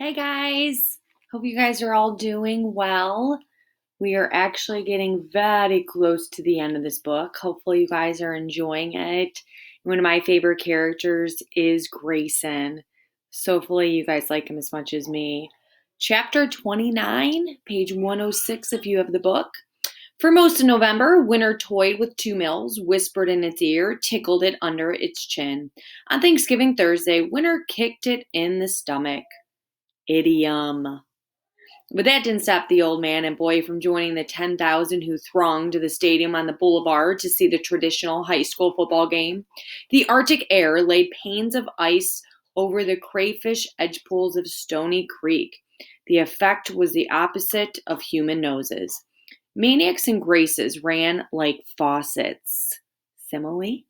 Hey guys, hope you guys are all doing well. We are actually getting very close to the end of this book. Hopefully, you guys are enjoying it. One of my favorite characters is Grayson. So, hopefully, you guys like him as much as me. Chapter 29, page 106, if you have the book. For most of November, Winter toyed with Two Mills, whispered in its ear, tickled it under its chin. On Thanksgiving Thursday, Winter kicked it in the stomach. Idiom. But that didn't stop the old man and boy from joining the 10,000 who thronged to the stadium on the boulevard to see the traditional high school football game. The Arctic air laid panes of ice over the crayfish edge pools of Stony Creek. The effect was the opposite of human noses. Maniacs and graces ran like faucets. Simile?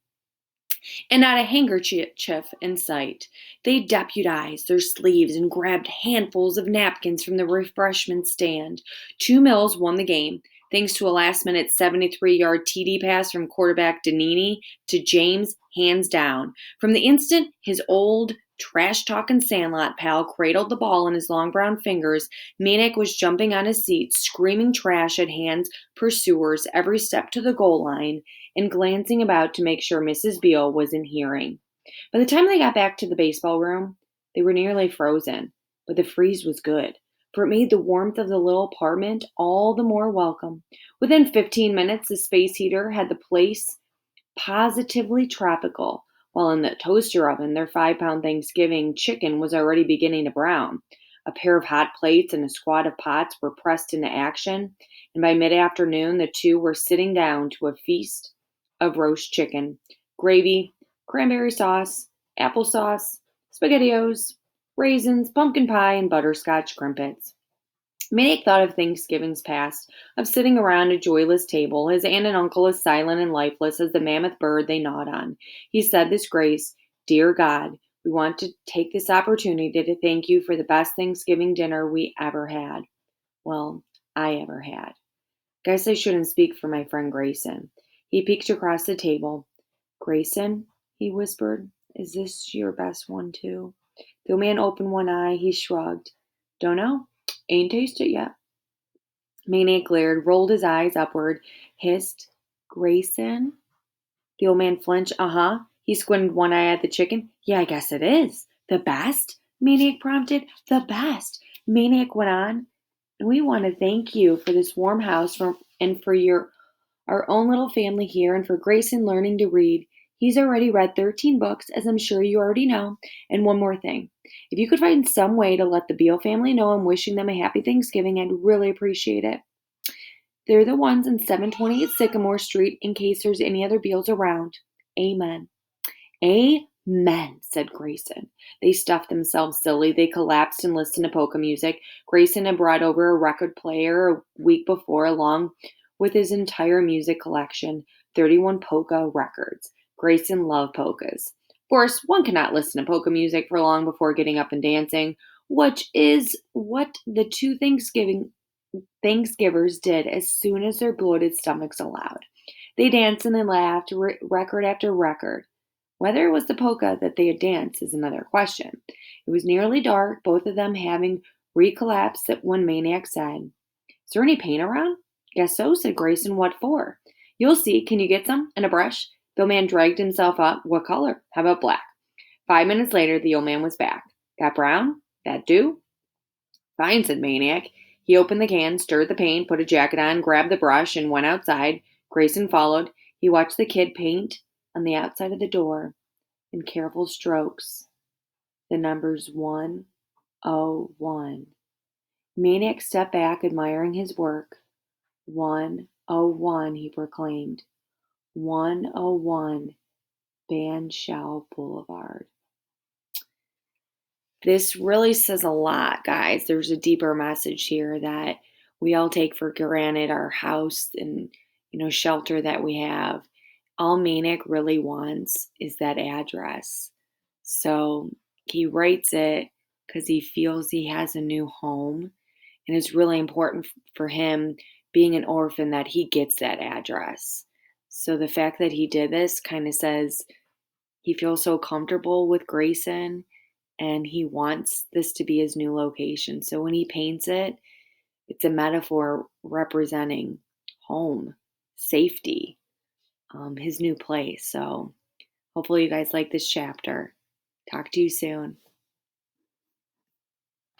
And not a handkerchief in sight. They deputized their sleeves and grabbed handfuls of napkins from the refreshment stand. Two Mills won the game, thanks to a last-minute 73-yard TD pass from quarterback Danini to James, hands down. From the instant his old trash-talking Sandlot pal cradled the ball in his long brown fingers, Maniac was jumping on his seat, screaming trash at Hand's pursuers every step to the goal line, and glancing about to make sure Mrs. Beale was in hearing. By the time they got back to the baseball room, they were nearly frozen, but the freeze was good, for it made the warmth of the little apartment all the more welcome. Within 15 minutes, the space heater had the place positively tropical, while in the toaster oven, their 5-pound Thanksgiving chicken was already beginning to brown. A pair of hot plates and a squad of pots were pressed into action, and by mid-afternoon, the two were sitting down to a feast of roast chicken, gravy, cranberry sauce, applesauce, SpaghettiOs, raisins, pumpkin pie, and butterscotch crimpets. Maniac thought of Thanksgivings past, of sitting around a joyless table, his aunt and uncle as silent and lifeless as the mammoth bird they gnawed on. He said this grace, "Dear God, we want to take this opportunity to thank you for the best Thanksgiving dinner we ever had." Well, I ever had. Guess I shouldn't speak for my friend Grayson. He peeked across the table. "Grayson," he whispered, "is this your best one, too?" The old man opened one eye. He shrugged. "Don't know. Ain't tasted yet." Maniac glared, rolled his eyes upward, hissed, "Grayson?" The old man flinched. "Uh-huh." He squinted one eye at the chicken. "Yeah, I guess it is. The best?" Maniac prompted. "The best," Maniac went on. "And we want to thank you for this warm house and for our own little family here and for Grayson learning to read. He's already read 13 books, as I'm sure you already know. And one more thing. If you could find some way to let the Beale family know I'm wishing them a happy Thanksgiving, I'd really appreciate it. They're the ones in 728 Sycamore Street in case there's any other Beals around. Amen." "Amen," said Grayson. They stuffed themselves silly. They collapsed and listened to polka music. Grayson had brought over a record player a week before, along with his entire music collection, 31 polka records. Grayson loved polkas. Of course, one cannot listen to polka music for long before getting up and dancing, which is what the two Thanksgivers did as soon as their bloated stomachs allowed. They danced and they laughed, record after record. Whether it was the polka that they had danced is another question. It was nearly dark, both of them having recollapsed when Maniac said, "Is there any paint around?" "Guess so," said Grayson. "What for?" "You'll see. Can you get some? And a brush?" The old man dragged himself up. "What color?" "How about black?" 5 minutes later, the old man was back. "Got brown? That do?" "Fine," said Maniac. He opened the can, stirred the paint, put a jacket on, grabbed the brush, and went outside. Grayson followed. He watched the kid paint on the outside of the door in careful strokes the numbers 101. Maniac stepped back, admiring his work. 101, he proclaimed. 101 Banshao Boulevard. This really says a lot, guys. There's a deeper message here that we all take for granted, our house and shelter that we have. All Maniac really wants is that address. So he writes it because he feels he has a new home. And it's really important for him, being an orphan, that he gets that address. So the fact that he did this kind of says he feels so comfortable with Grayson and he wants this to be his new location. So when he paints it, it's a metaphor representing home, safety, his new place. So hopefully you guys like this chapter. Talk to you soon.